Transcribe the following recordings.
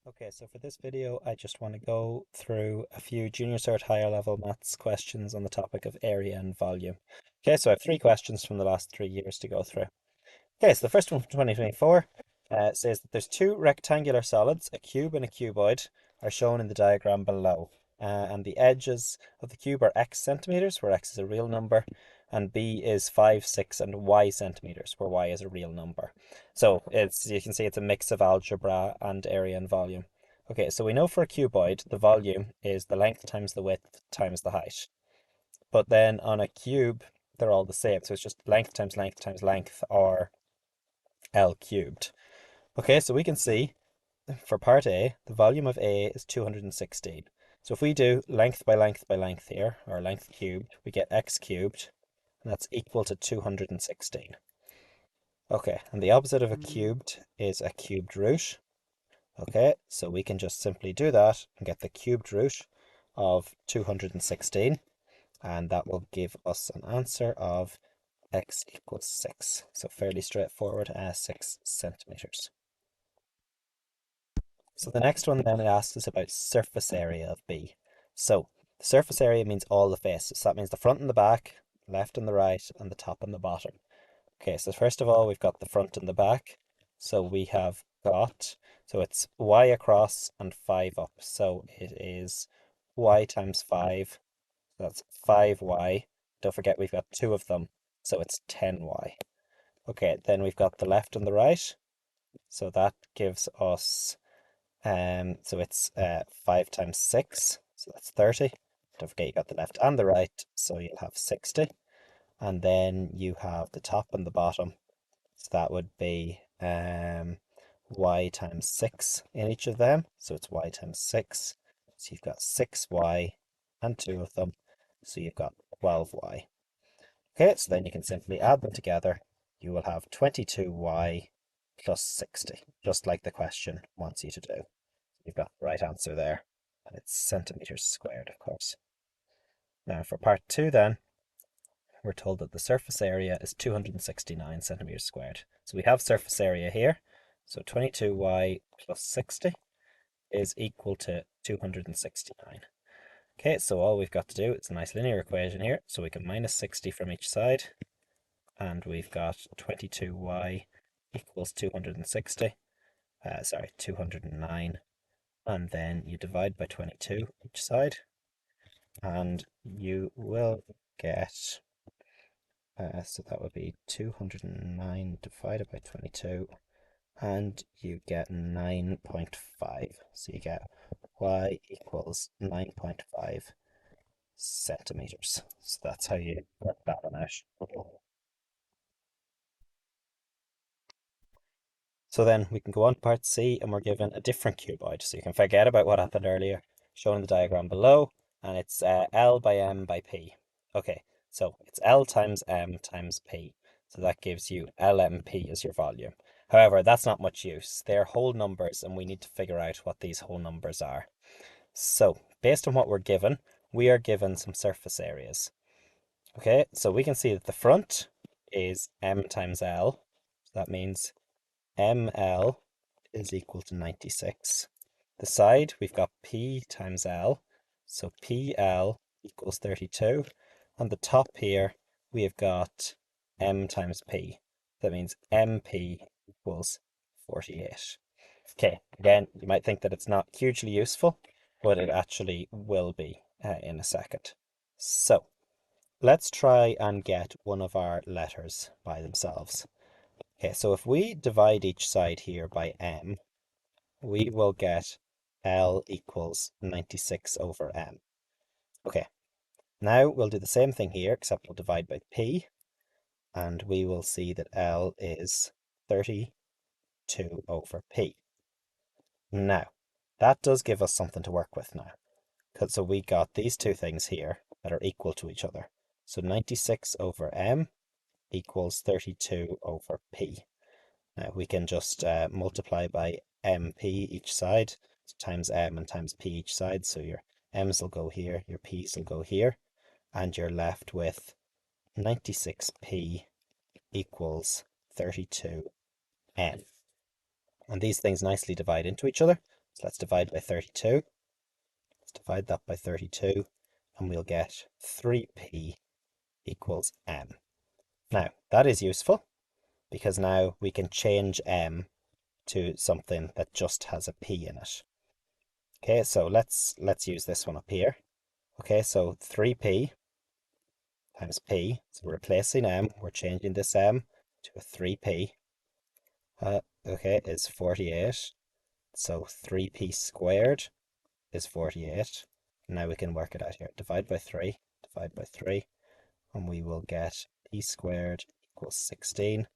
Okay, so for this video, I just want to go through a few junior cert higher level maths questions on the topic of area and volume. Okay, so I have three questions from the last 3 years to go through. Okay, so the first one from 2024 says that there's two rectangular solids, a cube and a cuboid, are shown in the diagram below. And the edges of the cube are x centimeters, where x is a real number, and b is 5, 6, and y centimeters, where y is a real number. So you can see it's a mix of algebra and area and volume. Okay, so we know for a cuboid, the volume is the length times the width times the height. But then on a cube, they're all the same. So it's just length times length times length, or L cubed. Okay, so we can see for part A, the volume of A is 216. So if we do length by length by length here, or length cubed, we get x cubed, and that's equal to 216. Okay, and the opposite of a cubed is a cubed root. Okay, so we can just simply do that and get the cubed root of 216, and that will give us an answer of x equals 6. So fairly straightforward, 6 centimeters. So the next one then it asks us about surface area of B. So the surface area means all the faces. So that means the front and the back, left and the right, and the top and the bottom. Okay, so first of all, we've got the front and the back. So we have got, so it's y across and 5 up. So it is y times 5. That's 5y. Don't forget we've got two of them. So it's 10y. Okay, then we've got the left and the right. So that gives us so it's 5 times 6, so that's 30. Don't forget you got the left and the right, so you'll have 60. And then you have the top and the bottom, so that would be y times 6 in each of them, so it's y times 6. So you've got 6y and two of them, so you've got 12y. Okay, so then you can simply add them together. You will have 22y plus 60, just like the question wants you to do. You've got the right answer there, and it's centimeters squared, of course. Now for part 2 then, we're told that the surface area is 269 centimeters squared. So we have surface area here, so 22y plus 60 is equal to 269. Okay, so all we've got to do, it's a nice linear equation here, so we can minus 60 from each side, and we've got 22y equals 260, 209, and then you divide by 22 each side, and you will get, so that would be 209 divided by 22, and you get 9.5. So you get y equals 9.5 centimeters. So that's how you work that one out. So then we can go on to part C, and we're given a different cuboid. So you can forget about what happened earlier, shown in the diagram below, and it's L by M by P. Okay, so it's L times M times P. So that gives you LMP as your volume. However, that's not much use. They're whole numbers, and we need to figure out what these whole numbers are. So based on what we're given, we are given some surface areas. Okay, so we can see that the front is M times L. So that means ML is equal to 96. The side, we've got P times L, so PL equals 32. On the top here, we have got M times P. That means MP equals 48. Okay, again, you might think that it's not hugely useful, but it actually will be in a second. So, let's try and get one of our letters by themselves. Okay, so if we divide each side here by m, we will get L equals 96 over m. Okay, now we'll do the same thing here, except we'll divide by p, and we will see that L is 32 over p. Now, that does give us something to work with now. So we got these two things here that are equal to each other. So 96 over m equals 32 over p. Now we can just multiply by mp each side, so times m and times p each side. So your m's will go here, your p's will go here, and you're left with 96p equals 32m. And these things nicely divide into each other. So let's divide by 32. Let's divide that by 32, and we'll get 3p equals m. Now, that is useful because now we can change m to something that just has a p in it. Okay, so let's use this one up here. Okay, so 3p times p, so we're replacing m, we're changing this m to a 3p. Okay, is 48. So 3p squared is 48. Now we can work it out here. Divide by 3, and we will get p squared equals 16.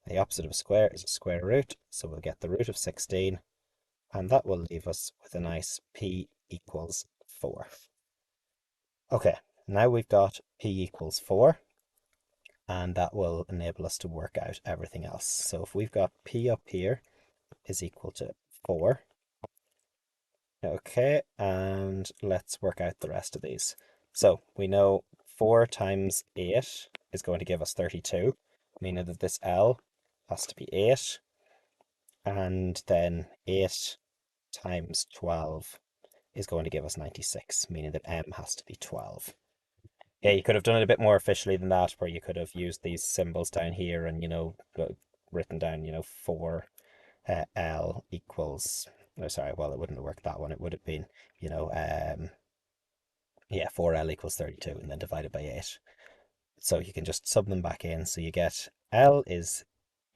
The opposite of a square is a square root, so we'll get the root of 16, and that will leave us with a nice p equals 4. Okay, now we've got p equals 4, and that will enable us to work out everything else. So if we've got p up here is equal to 4, okay, and let's work out the rest of these. So we know 4 times 8 is going to give us 32, meaning that this L has to be 8, and then 8 times 12 is going to give us 96, meaning that M has to be 12. Yeah, you could have done it a bit more officially than that, where you could have used these symbols down here and, written down, 4 L equals, oh, sorry, well, it wouldn't have worked that one. It would have been, yeah, 4L equals 32 and then divided by 8. So you can just sub them back in. So you get L is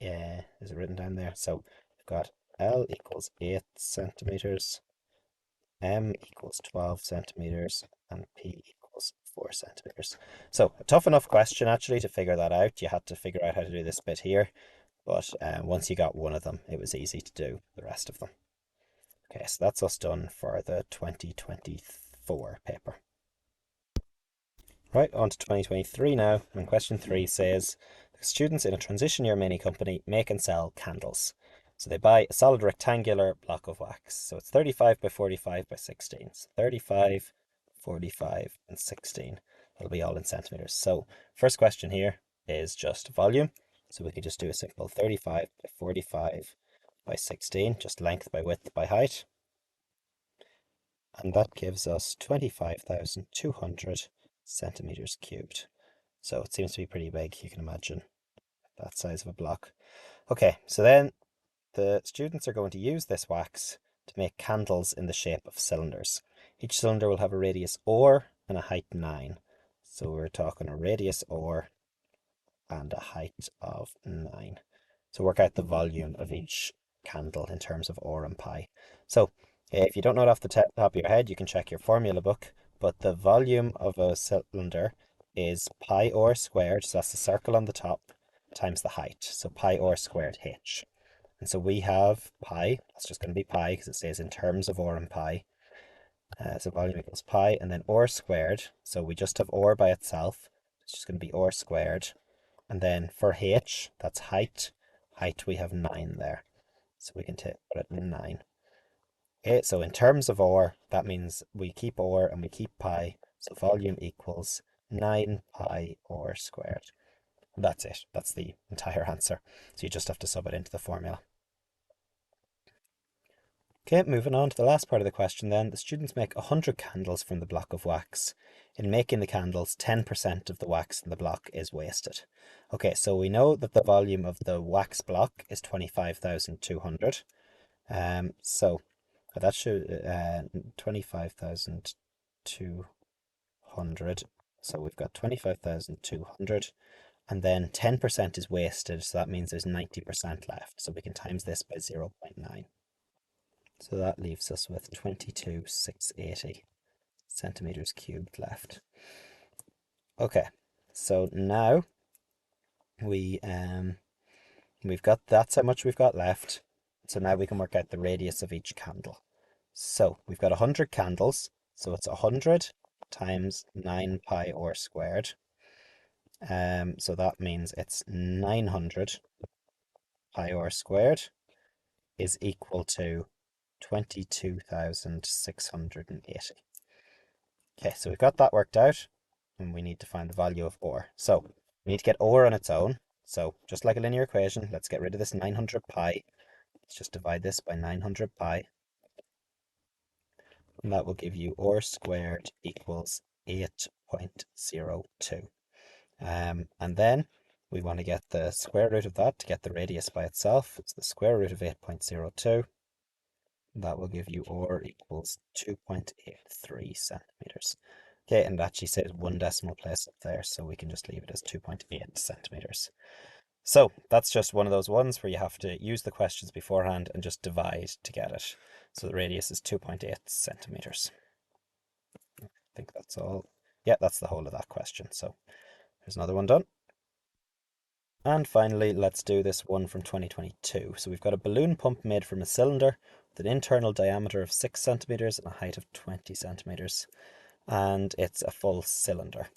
it written down there? So you've got L equals 8 centimeters, M equals 12 centimeters, and P equals 4 centimeters. So a tough enough question actually to figure that out. You had to figure out how to do this bit here, but once you got one of them, it was easy to do the rest of them. Okay, so that's us done for the 2024 paper. Right, on to 2023 now, and question 3 says, students in a transition year mini company make and sell candles. So they buy a solid rectangular block of wax. So it's 35 by 45 by 16. So 35, 45, and 16. That'll be all in centimeters. So first question here is just volume. So we could just do a simple 35 by 45 by 16, just length by width by height. And that gives us 25,200 centimeters cubed. So it seems to be pretty big, you can imagine that size of a block. Okay, so then the students are going to use this wax to make candles in the shape of cylinders. Each cylinder will have a radius r and a height 9. So we're talking a radius r and a height of 9. So work out the volume of each candle in terms of r and pi. So if you don't know it off the top of your head, you can check your formula book, but the volume of a cylinder is pi r squared, so that's the circle on the top, times the height, so pi r squared h. And so we have pi, that's just going to be pi because it says in terms of r and pi. So volume equals pi, and then r squared, so we just have r by itself, it's just going to be r squared. And then for h, that's height, we have 9 there. So we can put it in 9. Okay, so in terms of r, that means we keep r and we keep pi, so volume equals 9 pi r squared. And that's it. That's the entire answer. So you just have to sub it into the formula. Okay, moving on to the last part of the question then. The students make 100 candles from the block of wax. In making the candles, 10% of the wax in the block is wasted. Okay, so we know that the volume of the wax block is 25,200. So that should 25,200. So we've got 25,200, and then 10% is wasted, so that means there's 90% left. So we can times this by 0.9. So that leaves us with 22,680 centimeters cubed left. Okay, so now we've got, that's how much we've got left. So now we can work out the radius of each candle. So we've got 100 candles, so it's 100 times 9 pi r squared. So that means it's 900 pi r squared is equal to 22,680. Okay, so we've got that worked out, and we need to find the value of r. So we need to get r on its own. So just like a linear equation, let's get rid of this 900 pi. Let's just divide this by 900 pi. and that will give you r squared equals 8.02. And then we want to get the square root of that to get the radius by itself. It's the square root of 8.02. That will give you r equals 2.83 centimeters. Okay, and it actually says one decimal place up there, so we can just leave it as 2.8 centimeters. So that's just one of those ones where you have to use the questions beforehand and just divide to get it. So the radius is 2.8 centimeters. I think that's all. Yeah, that's the whole of that question. So there's another one done. And finally, let's do this one from 2022. So we've got a balloon pump made from a cylinder with an internal diameter of 6 centimeters and a height of 20 centimeters. And it's a full cylinder.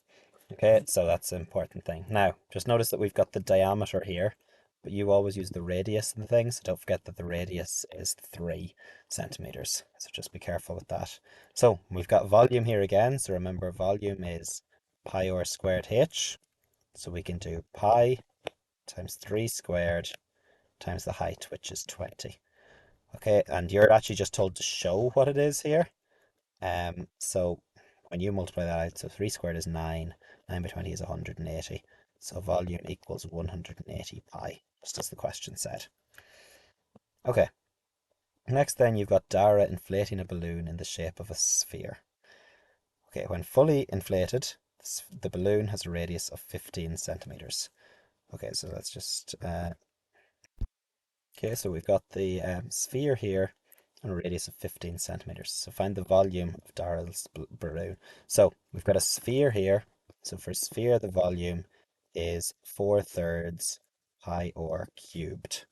Okay, so that's an important thing. Now, just notice that we've got the diameter here, but you always use the radius in things. So don't forget that the radius is 3 centimeters. So just be careful with that. So we've got volume here again. So remember, volume is pi r squared h. So we can do pi times 3 squared times the height, which is 20. Okay, and you're actually just told to show what it is here. So when you multiply that out, so 3 squared is 9, 9 by 20 is 180. So volume equals 180 pi, just as the question said. Okay, next then you've got Dara inflating a balloon in the shape of a sphere. Okay, when fully inflated, the balloon has a radius of 15 centimeters. Okay, so let's just okay, so we've got the sphere here and a radius of 15 centimeters. So find the volume of Daryl's balloon. So we've got a sphere here. So for sphere, the volume is 4/3 pi r cubed.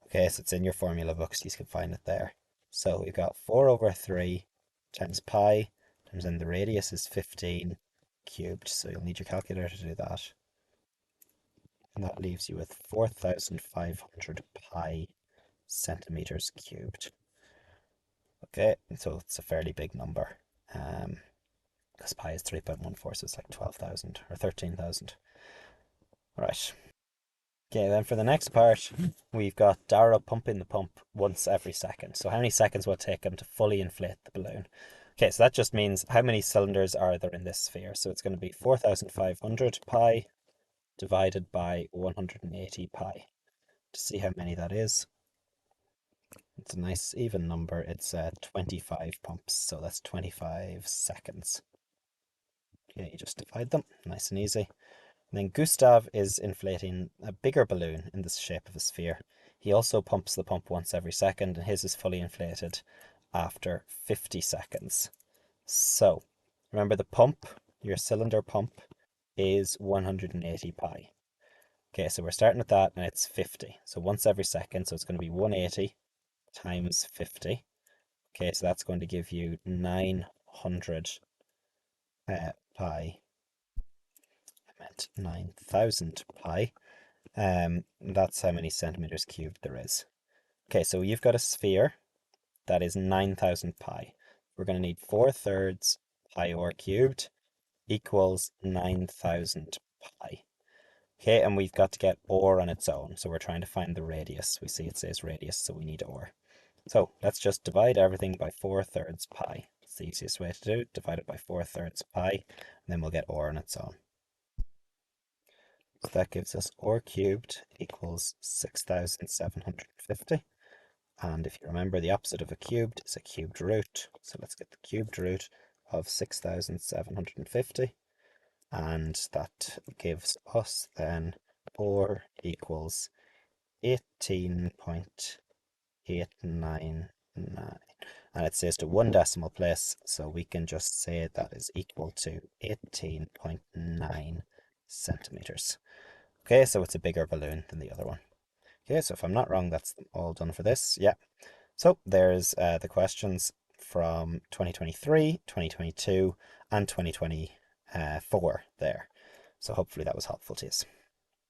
Okay, so it's in your formula books. You can find it there. So we've got 4/3 times pi times then the radius is 15 cubed. So you'll need your calculator to do that. And that leaves you with 4,500 pi centimeters cubed. Okay, so it's a fairly big number. Because pi is 3.14, so it's like 12,000 or 13,000. Right. Okay, then for the next part, we've got Dara pumping the pump once every second. So how many seconds will it take him to fully inflate the balloon? Okay, so that just means how many cylinders are there in this sphere? So it's going to be 4,500 pi divided by 180 pi. To see how many that is, it's a nice even number. It's 25 pumps, so that's 25 seconds. Okay, you just divide them, nice and easy. And then Gustav is inflating a bigger balloon in the shape of a sphere. He also pumps the pump once every second, and his is fully inflated after 50 seconds. So, remember the pump, your cylinder pump, is 180 pi. Okay, so we're starting with that, and it's 50. So once every second, so it's going to be 180 times 50. Okay, so that's going to give you 900 pi. I meant 9,000 pi. That's how many centimeters cubed there is. Okay, so you've got a sphere that is 9,000 pi. We're going to need 4/3 pi r cubed equals 9,000 pi. Okay, and we've got to get r on its own. So we're trying to find the radius. We see it says radius, so we need r. So let's just divide everything by 4/3 pi. It's the easiest way to do it. Divide it by 4/3 pi, and then we'll get r on its own. So that gives us r cubed equals 6,750. And if you remember, the opposite of a cubed is a cubed root. So let's get the cubed root of 6,750. And that gives us then r equals 18.899. And it says to one decimal place, so we can just say that is equal to 18.9 centimeters. Okay, so it's a bigger balloon than the other one. Okay, so if I'm not wrong, that's all done for this. Yeah. So there's the questions from 2023, 2022, and 2024 there. So hopefully that was helpful to you.